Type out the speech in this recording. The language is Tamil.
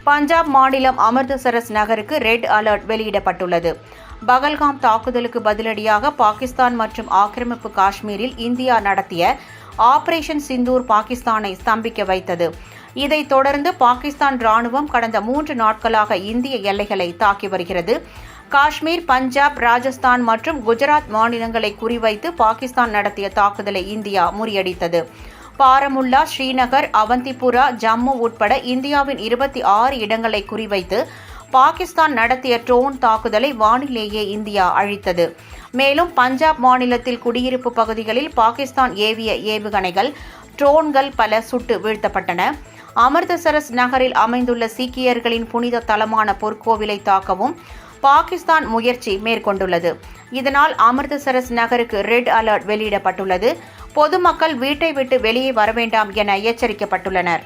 பஞ்சாப் மாநிலம் அமிர்தசரஸ் நகருக்கு ரெட் அலர்ட் வெளியிடப்பட்டுள்ளது. பகல்காம் தாக்குதலுக்கு பதிலடியாக பாகிஸ்தான் மற்றும் ஆக்கிரமிப்பு காஷ்மீரில் இந்தியா நடத்திய ஆபரேஷன் சிந்தூர் பாகிஸ்தானை ஸ்தம்பிக்க வைத்தது. இதைத் தொடர்ந்து பாகிஸ்தான் ராணுவம் கடந்த 3 நாட்களாக இந்திய எல்லைகளை தாக்கி வருகிறது. காஷ்மீர், பஞ்சாப், ராஜஸ்தான் மற்றும் குஜராத் மாநிலங்களை குறிவைத்து பாகிஸ்தான் நடத்திய தாக்குதலை இந்தியா முறியடித்தது. பாரமுல்லா, ஸ்ரீநகர், அவந்திபுரா, ஜம்மு உட்பட இந்தியாவின் 26 இடங்களை குறிவைத்து பாகிஸ்தான் நடத்திய ட்ரோன் தாக்குதலை வானிலேயே இந்தியா அழித்தது. மேலும் பஞ்சாப் மாநிலத்தில் குடியிருப்பு பகுதிகளில் பாகிஸ்தான் ஏவிய ஏவுகணைகள், ட்ரோன்கள் பல சுட்டு வீழ்த்தப்பட்டன. அமிர்தசரஸ் நகரில் அமைந்துள்ள சீக்கியர்களின் புனித தலமான பொற்கோவிலை தாக்கவும் பாகிஸ்தான் முயற்சி மேற்கொண்டுள்ளது. இதனால் அமிர்தசரஸ் நகருக்கு ரெட் அலர்ட் வெளியிடப்பட்டுள்ளது. பொதுமக்கள் வீட்டை விட்டு வெளியே வர வேண்டாம் என எச்சரிக்கப்பட்டுள்ளனர்.